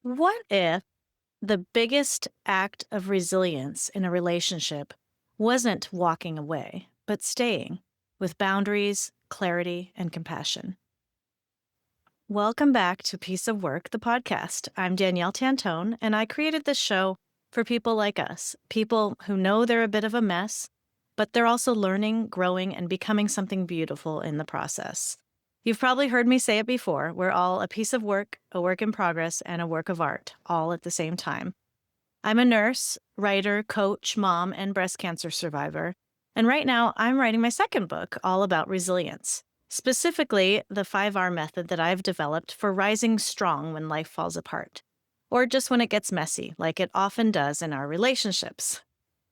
What if the biggest act of resilience in a relationship wasn't walking away, but staying with boundaries, clarity, and compassion? Welcome back to Piece of Work, the podcast. I'm Danielle Tantone, and I created this show for people like us, people who know they're a bit of a mess, but they're also learning, growing, and becoming something beautiful in the process. You've probably heard me say it before. We're all a piece of work, a work in progress, and a work of art, all at the same time. I'm a nurse, writer, coach, mom, and breast cancer survivor. And right now, I'm writing my second book all about resilience, specifically the 5R method that I've developed for rising strong when life falls apart, or just when it gets messy, like it often does in our relationships.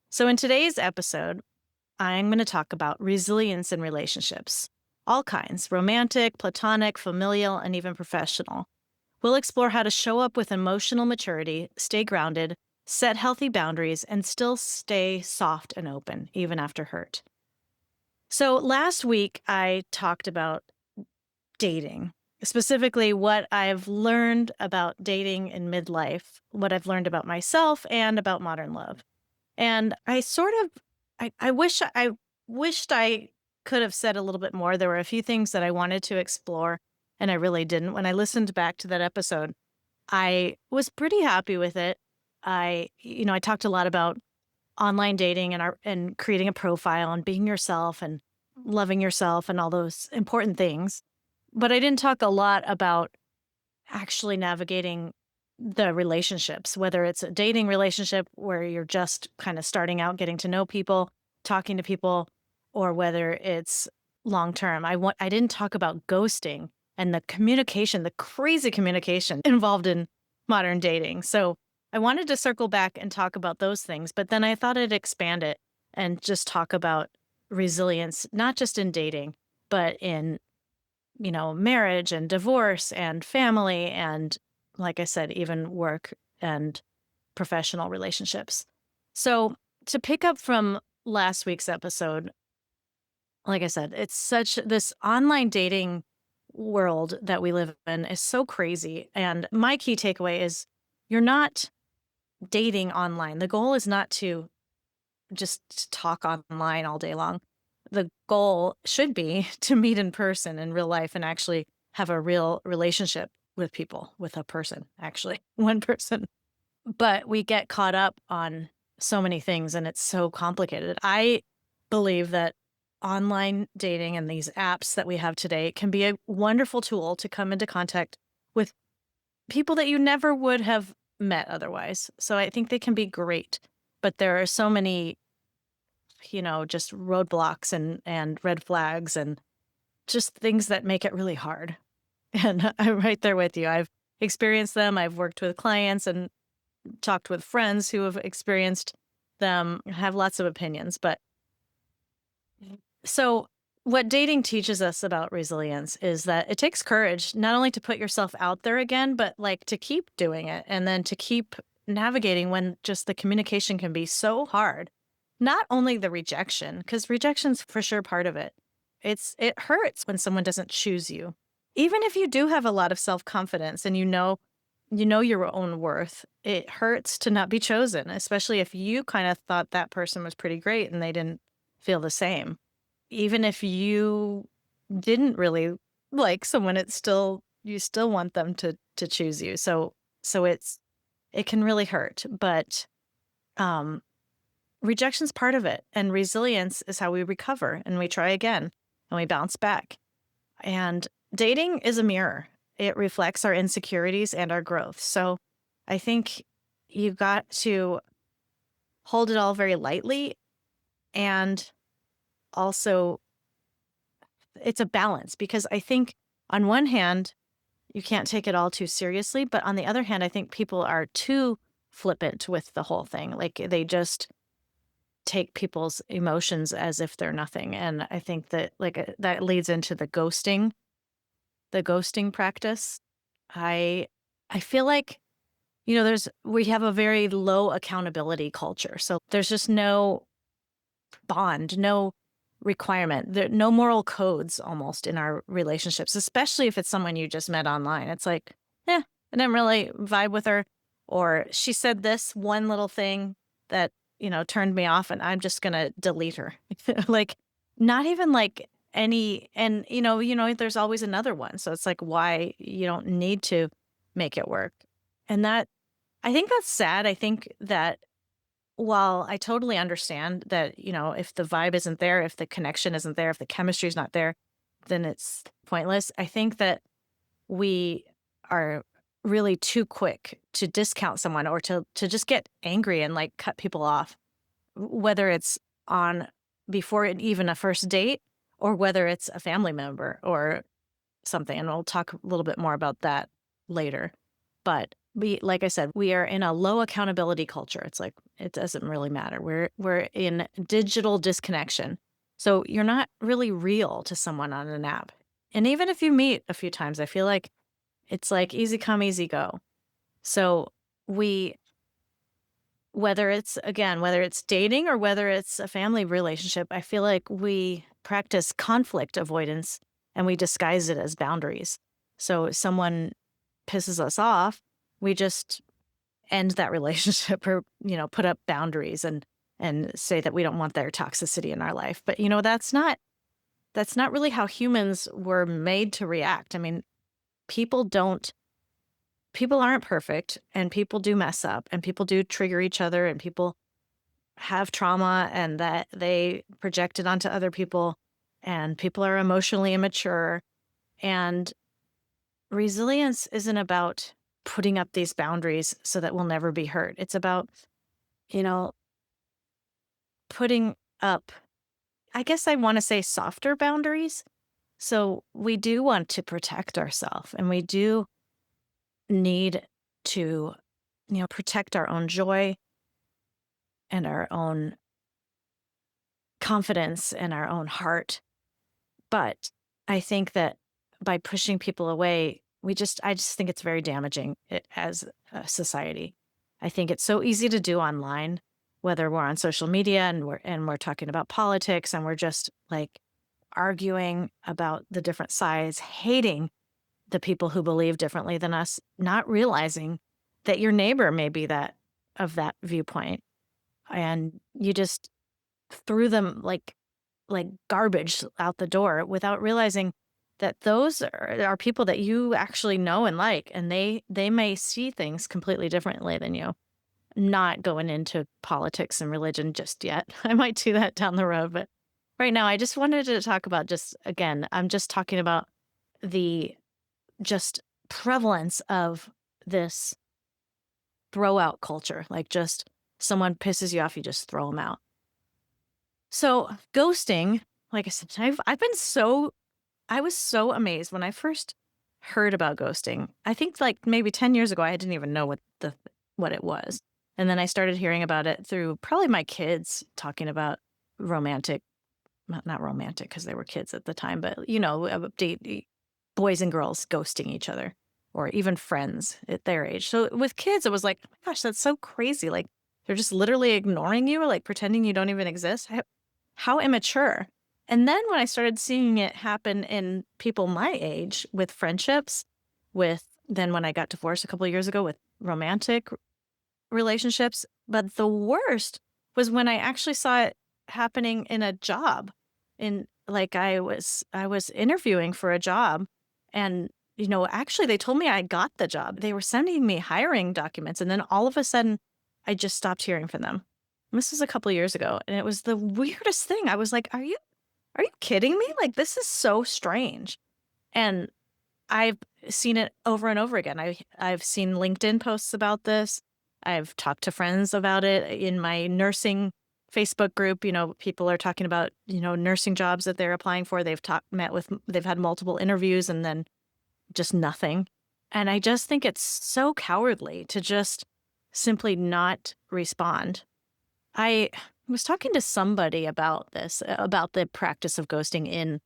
So, in today's episode, I'm going to talk about resilience in relationships, all kinds romantic, platonic, familial, and even professional. We'll explore how to show up with emotional maturity, stay grounded, set healthy boundaries, and still stay soft and open, even after hurt. So, last week I talked about dating, specifically what I've learned about dating in midlife, what I've learned about myself and about modern love. And I sort of, I wished I could have said a little bit more. There were a few things that I wanted to explore, and I really didn't. When I listened back to that episode, I was pretty happy with it. I talked a lot about online dating and creating a profile and being yourself and loving yourself and all those important things. But I didn't talk a lot about actually navigating the relationships, whether it's a dating relationship where you're just kind of starting out, getting to know people, talking to people, or whether it's long term. I didn't talk about ghosting and the communication, the crazy communication involved in modern dating. So I wanted to circle back and talk about those things, but then I thought I'd expand it and just talk about resilience, not just in dating, but in marriage and divorce and family and, like I said, even work and professional relationships. So, to pick up from last week's episode, like I said, it's such this online dating world that we live in is so crazy. And my key takeaway is you're not dating online. The goal is not to just talk online all day long. The goal should be to meet in person in real life and actually have a real relationship with people, with a person, actually, one person. But we get caught up on so many things and it's so complicated. I believe that online dating and these apps that we have today can be a wonderful tool to come into contact with people that you never would have met otherwise. So I think they can be great. But there are so many just roadblocks and red flags and just things that make it really hard. And I'm right there with you. I've experienced them. I've worked with clients and talked with friends who have experienced them, have lots of opinions. But so what dating teaches us about resilience is that it takes courage not only to put yourself out there again, but like to keep doing it and then to keep navigating when just the communication can be so hard. Not only the rejection, because rejection's for sure part of it. It hurts when someone doesn't choose you. Even if you do have a lot of self-confidence and you know your own worth, it hurts to not be chosen, especially if you kind of thought that person was pretty great and they didn't feel the same. Even if you didn't really like someone, you still want them to choose you. So it can really hurt, but um rejection's part of it, and resilience is how we recover and we try again and we bounce back. And dating is a mirror. It reflects our insecurities and our growth. So I think you've got to hold it all very lightly, and also it's a balance because I think on one hand, you can't take it all too seriously, but on the other hand, I think people are too flippant with the whole thing. Like they just take people's emotions as if they're nothing. And I think that that leads into the ghosting practice. I I feel like, we have a very low accountability culture. So there's just no bond, no requirement, no moral codes almost in our relationships, especially if it's someone you just met online. It's like, yeah. I didn't really vibe with her, or she said this one little thing that, turned me off, and I'm just gonna delete her. Like, not even like any, and there's always another one. So it's like, why you don't need to make it work. And I think that's sad. I think that while I totally understand that, if the vibe isn't there, if the connection isn't there, if the chemistry is not there, then it's pointless. I think that we are really too quick to discount someone or to just get angry and like cut people off, whether it's on before even a first date or whether it's a family member or something. And we'll talk a little bit more about that later. But like I said, we are in a low accountability culture. It's like it doesn't really matter. We're in digital disconnection. So you're not really real to someone on an app. And even if you meet a few times, I feel like it's like easy come, easy go. So we, whether it's dating or whether it's a family relationship, I feel like we practice conflict avoidance and we disguise it as boundaries. So if someone pisses us off, we just end that relationship or, put up boundaries and say that we don't want their toxicity in our life. But that's not really how humans were made to react. I mean, people don't people aren't perfect and people do mess up and people do trigger each other and people have trauma and that they project it onto other people and people are emotionally immature. And resilience isn't about putting up these boundaries so that we'll never be hurt. It's about, you know, putting up, I guess I want to say softer boundaries. So we do want to protect ourselves and we do need to, protect our own joy and our own confidence and our own heart. But I think that by pushing people away, I just think it's very damaging as a society. I think it's so easy to do online, whether we're on social media and we're talking about politics and we're just like arguing about the different sides, hating the people who believe differently than us, not realizing that your neighbor may be that viewpoint, and you just threw them like garbage out the door without realizing that those are people that you actually know and like, and they may see things completely differently than you. Not going into politics and religion just yet. I might do that down the road, but right now I just wanted to talk about, just again, I'm just talking about the just prevalence of this throw out culture. Like, just someone pisses you off, you just throw them out. So ghosting, like I said, I was so amazed when I first heard about ghosting. I think like maybe 10 years ago, I didn't even know what it was. And then I started hearing about it through probably my kids talking about romantic, not romantic because they were kids at the time, but boys and girls ghosting each other or even friends at their age. So with kids, it was like, oh my gosh, that's so crazy. Like, they're just literally ignoring you or like pretending you don't even exist. How immature. And then when I started seeing it happen in people my age with friendships, then when I got divorced a couple of years ago with romantic relationships, but the worst was when I actually saw it happening in a job. In like I was interviewing for a job, and actually they told me I got the job. They were sending me hiring documents, and then all of a sudden I just stopped hearing from them. This was a couple of years ago, and it was the weirdest thing. I was like, are you kidding me? Like, this is so strange. And I've seen it over and over again. I've seen LinkedIn posts about this. I've talked to friends about it in my nursing Facebook group. People are talking about, nursing jobs that they're applying for. They've had multiple interviews and then just nothing. And I just think it's so cowardly to just simply not respond. I was talking to somebody about this, about the practice of ghosting in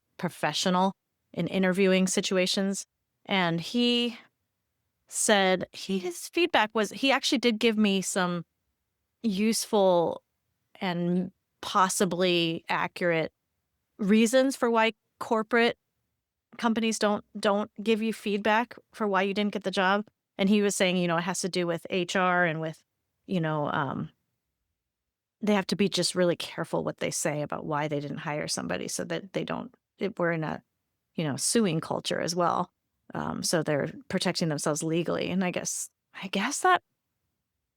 interviewing situations. And he said his feedback was he actually did give me some useful and possibly accurate reasons for why corporate companies don't give you feedback for why you didn't get the job. And he was saying, it has to do with HR and with, you know, um, they have to be just really careful what they say about why they didn't hire somebody so that they don't, we're in a, suing culture as well. So they're protecting themselves legally. And I guess that,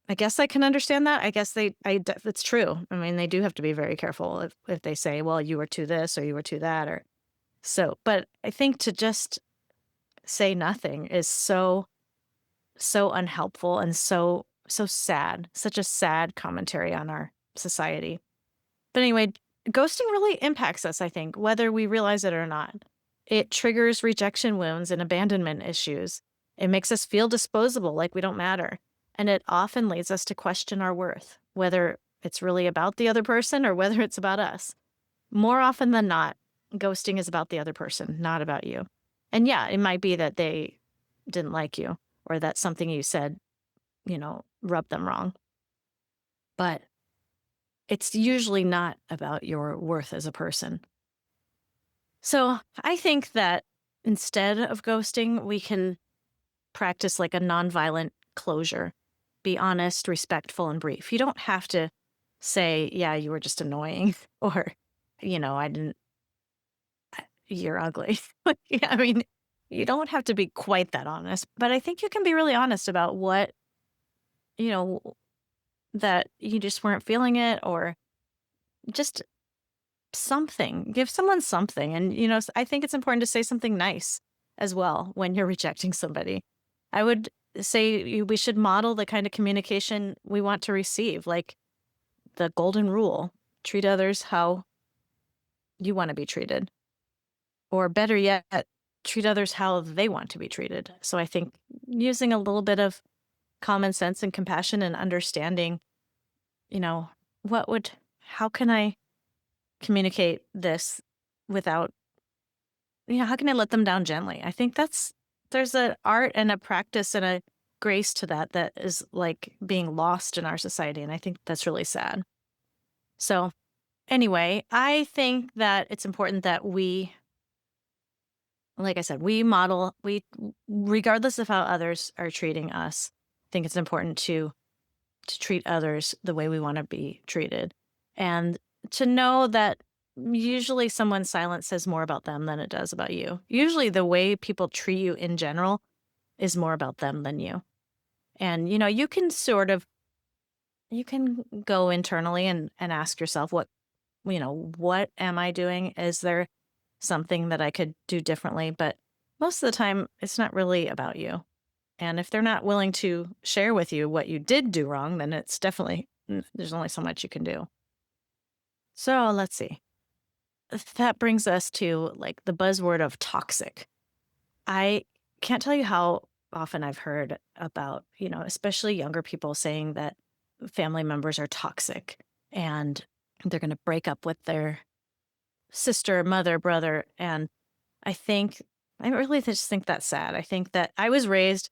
I guess I can understand that. I guess it's true. I mean, they do have to be very careful if they say, well, you were to this or you were to that or so. But I think to just say nothing is so unhelpful and so sad. Such a sad commentary on our society. But anyway, ghosting really impacts us, I think, whether we realize it or not. It triggers rejection wounds and abandonment issues. It makes us feel disposable, like we don't matter. And it often leads us to question our worth, whether it's really about the other person or whether it's about us. More often than not, ghosting is about the other person, not about you. And yeah, it might be that they didn't like you or that something you said, rubbed them wrong. But it's usually not about your worth as a person. So I think that instead of ghosting, we can practice like a nonviolent closure. Be honest, respectful, and brief. You don't have to say, yeah, you were just annoying or, I didn't, you're ugly. Yeah, I mean, you don't have to be quite that honest, but I think you can be really honest about what, you know, that you just weren't feeling it or just something. Give someone something. And, I think it's important to say something nice as well when you're rejecting somebody. I would say we should model the kind of communication we want to receive, like the golden rule treat others how you want to be treated. Or better yet, treat others how they want to be treated. So I think using a little bit of common sense and compassion and understanding, you know, what would, how can I communicate this without, how can I let them down gently? I think there's an art and a practice and a grace to that is like being lost in our society. And I think that's really sad. So anyway, I think that it's important that like I said, regardless of how others are treating us, I think it's important to treat others the way we want to be treated. And to know that usually someone's silence says more about them than it does about you. Usually the way people treat you in general is more about them than you. And you can go internally and ask yourself what am I doing? Is there something that I could do differently? But most of the time it's not really about you. And if they're not willing to share with you what you did do wrong, then it's definitely, there's only so much you can do. So let's see. That brings us to like the buzzword of toxic. I can't tell you how often I've heard about, especially younger people saying that family members are toxic and they're going to break up with their sister, mother, brother. And I really just think that's sad. I think that I was raised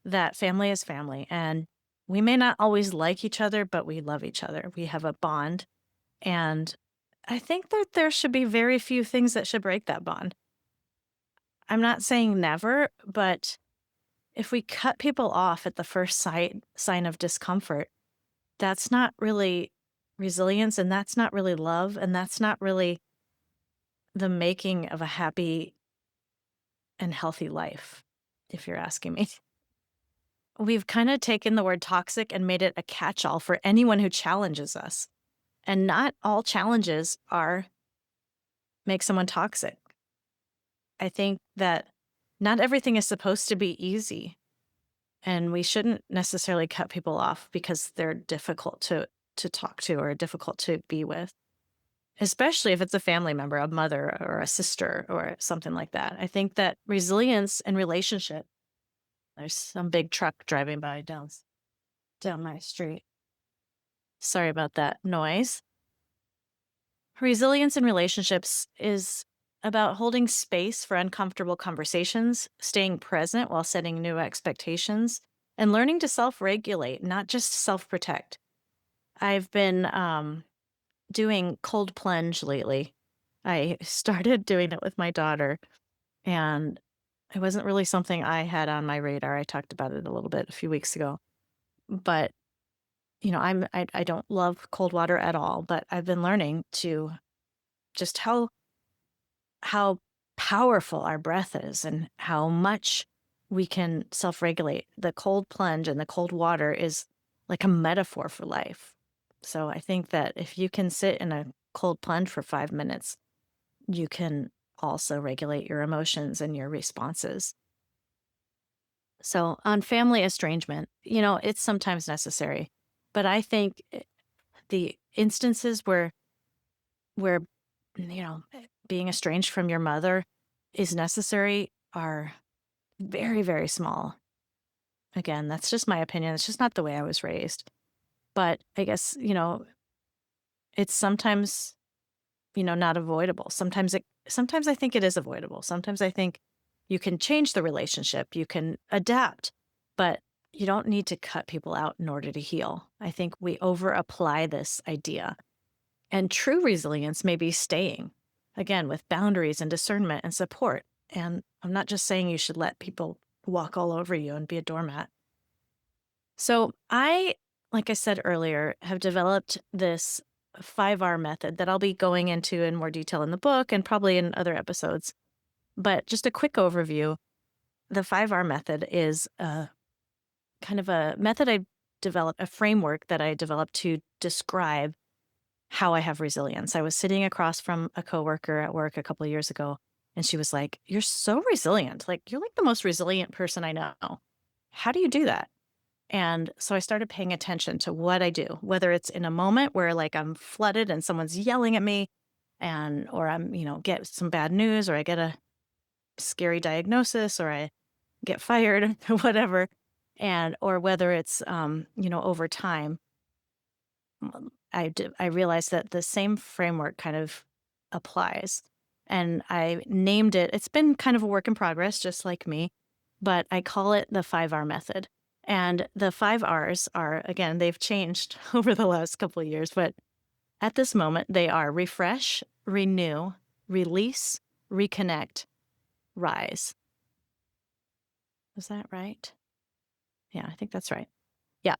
that family is family and we may not always like each other, but we love each other. We have a bond. And I think that there should be very few things that should break that bond. I'm not saying never, but if we cut people off at the first sign of discomfort, that's not really resilience and that's not really love and that's not really the making of a happy and healthy life, if you're asking me. We've kind of taken the word toxic and made it a catch-all for anyone who challenges us. And not all challenges make someone toxic. I think that not everything is supposed to be easy. And we shouldn't necessarily cut people off because they're difficult to talk to or difficult to be with, especially if it's a family member, a mother or a sister or something like that. I think that resilience and relationship, there's some big truck driving by down my street. Sorry about that noise. Resilience in relationships is about holding space for uncomfortable conversations, staying present while setting new expectations, and learning to self regulate, not just self protect. I've been doing cold plunge lately. I started doing it with my daughter, and It wasn't really something I had on my radar. I talked about it a little bit a few weeks ago. But, I don't love cold water at all, but I've been learning to just how powerful our breath is and how much we can self-regulate. The cold plunge and the cold water is like a metaphor for life. So I think that if you can sit in a cold plunge for 5 minutes, you can also regulate your emotions and your responses. So on family estrangement, it's sometimes necessary. But I think the instances where being estranged from your mother is necessary are very, very small. Again, that's just my opinion. It's just not the way I was raised. But I guess, it's sometimes, not avoidable. Sometimes I think it is avoidable. Sometimes I think you can change the relationship, you can adapt, but you don't need to cut people out in order to heal. I think we over apply this idea. And true resilience may be staying, again, with boundaries and discernment and support. And I'm not just saying you should let people walk all over you and be a doormat. So like I said earlier, have developed this 5R method that I'll be going into in more detail in the book and probably in other episodes. But just a quick overview, the 5R method is a kind of a method I developed, a framework that I developed to describe how I have resilience. I was sitting across from a coworker at work a couple of years ago, and she was like, "You're so resilient. Like, you're like the most resilient person I know. How do you do that?" And so I started paying attention to what I do, whether it's in a moment where like I'm flooded and someone's yelling at me and or I'm, get some bad news or I get a scary diagnosis or I get fired or whatever. And or whether it's over time. I realized that the same framework kind of applies. And I named it, it's been kind of a work in progress, just like me, but I call it the 5R method. And the 5Rs are, again, they've changed over the last couple of years, but at this moment, they are refresh, renew, release, reconnect, rise. Is that right? Yeah, I think that's right. Yeah.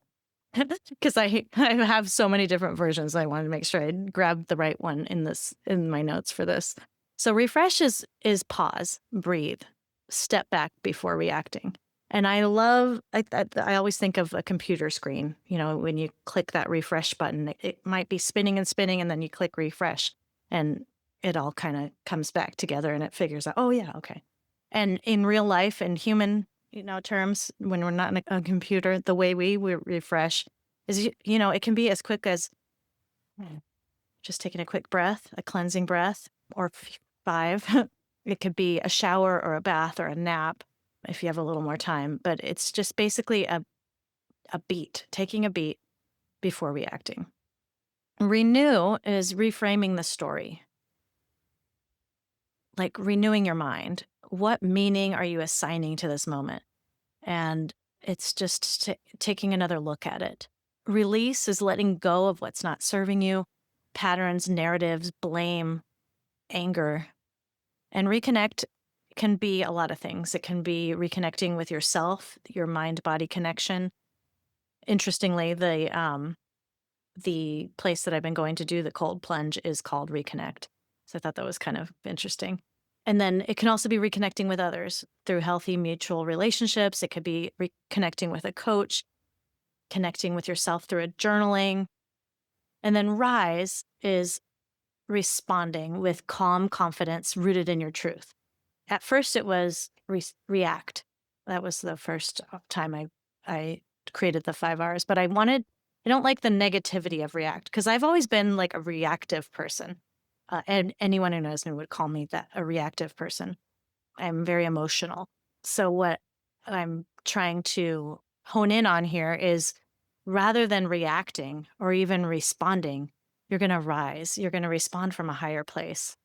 Because I have so many different versions. I wanted to make sure I grabbed the right one in my notes for this. So refresh is pause, breathe, step back before reacting. And I always think of a computer screen. When you click that refresh button, it might be spinning and spinning, and then you click refresh, and it all kind of comes back together, and it figures out, oh yeah, okay. And in real life, in human terms, when we're not in a computer, the way we refresh is, it can be as quick as just taking a quick breath, a cleansing breath, or five. It could be a shower or a bath or a nap if you have a little more time. But it's just basically a beat, taking a beat before reacting. Renew is reframing the story, like renewing your mind. What meaning are you assigning to this moment? And it's just taking another look at it. Release is letting go of what's not serving you, patterns, narratives, blame, anger. And reconnect can be a lot of things. It can be reconnecting with yourself, your mind-body connection. Interestingly, the place that I've been going to do the cold plunge is called Reconnect. So I thought that was kind of interesting. And then it can also be reconnecting with others through healthy mutual relationships. It could be reconnecting with a coach, connecting with yourself through a journaling. And then rise is responding with calm confidence rooted in your truth. At first, it was react. That was the first time I created the 5Rs. But I don't like the negativity of react because I've always been like a reactive person. And anyone who knows me would call me a reactive person. I'm very emotional. So what I'm trying to hone in on here is rather than reacting or even responding, you're going to rise. You're going to respond from a higher place.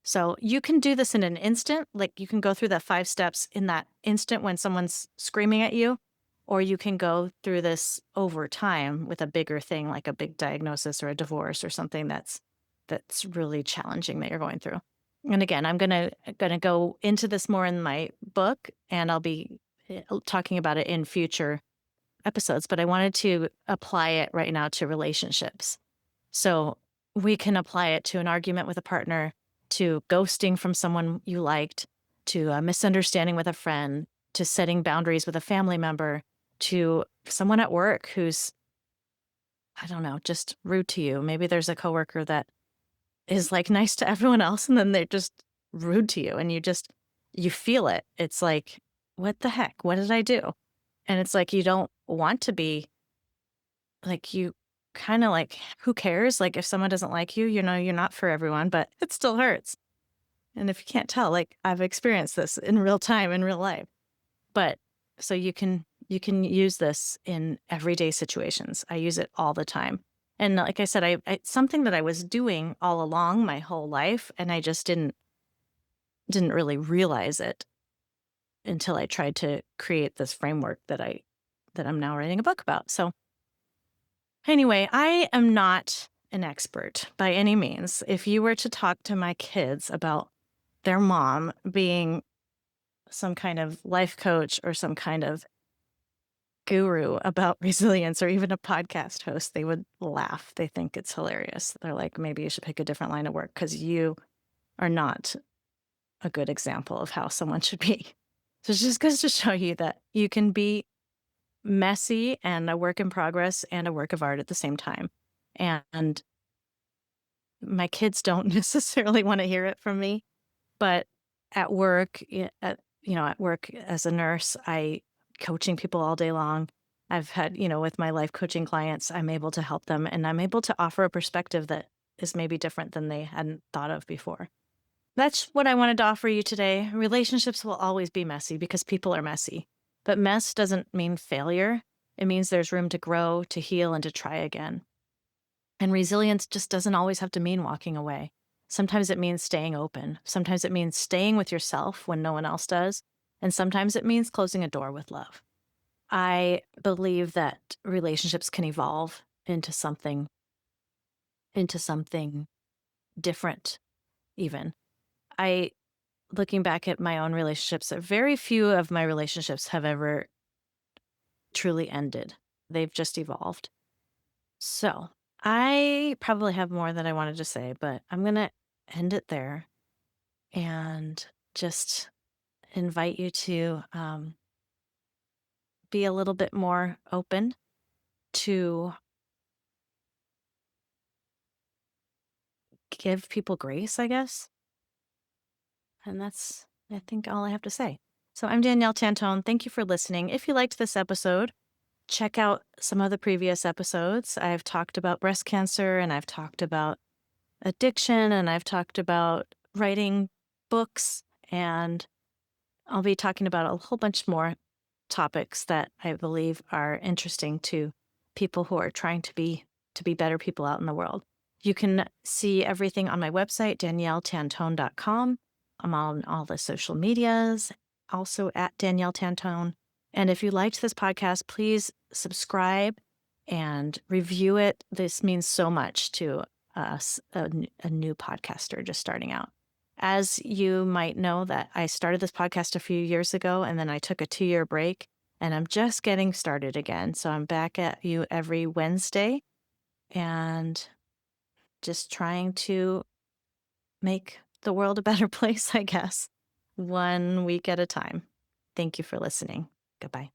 So you can do this in an instant. Like you can go through the 5 steps in that instant when someone's screaming at you, or you can go through this over time with a bigger thing like a big diagnosis or a divorce or something that's really challenging that you're going through. And again, I'm gonna go into this more in my book, and I'll be talking about it in future episodes, but I wanted to apply it right now to relationships. So we can apply it to an argument with a partner, to ghosting from someone you liked, to a misunderstanding with a friend, to setting boundaries with a family member, to someone at work who's, I don't know, just rude to you. Maybe there's a coworker that is like nice to everyone else and then they're just rude to you and you feel it. It's like, what the heck? What did I do? And it's like you don't want to be like you kind of like who cares? Like if someone doesn't like you, you're not for everyone, but it still hurts. And if you can't tell, like I've experienced this in real time in real life. But so you can use this in everyday situations. I use it all the time. And like I said, it's something that I was doing all along my whole life, and I just didn't really realize it until I tried to create this framework that I'm now writing a book about. So anyway, I am not an expert by any means. If you were to talk to my kids about their mom being some kind of life coach or some kind of guru about resilience or even a podcast host, they would laugh. They think it's hilarious. They're like, maybe you should pick a different line of work because you are not a good example of how someone should be. So it just goes to show you that you can be messy and a work in progress and a work of art at the same time. And my kids don't necessarily want to hear it from me, but at work, at work as a nurse, I coaching people all day long. I've had, with my life coaching clients, I'm able to help them and I'm able to offer a perspective that is maybe different than they hadn't thought of before. That's what I wanted to offer you today. Relationships will always be messy because people are messy. But mess doesn't mean failure. It means there's room to grow, to heal, and to try again. And resilience just doesn't always have to mean walking away. Sometimes it means staying open. Sometimes it means staying with yourself when no one else does. And sometimes it means closing a door with love. I believe that relationships can evolve into something different even. I Looking back at my own relationships, very few of my relationships have ever truly ended. They've just evolved. So I probably have more that I wanted to say, but I'm going to end it there and just invite you to be a little bit more open to give people grace, I guess. And that's, I think, all I have to say. So I'm Danielle Tantone. Thank you for listening. If you liked this episode, check out some of the previous episodes. I've talked about breast cancer and I've talked about addiction and I've talked about writing books, and I'll be talking about a whole bunch more topics that I believe are interesting to people who are trying to be better people out in the world. You can see everything on my website, danielletantone.com. I'm on all the social medias, also at Danielle Tantone. And if you liked this podcast, please subscribe and review it. This means so much to us, a new podcaster just starting out. As you might know, that I started this podcast a few years ago and then I took a 2-year break and I'm just getting started again. So I'm back at you every Wednesday and just trying to make the world a better place, I guess, 1 week at a time. Thank you for listening. Goodbye.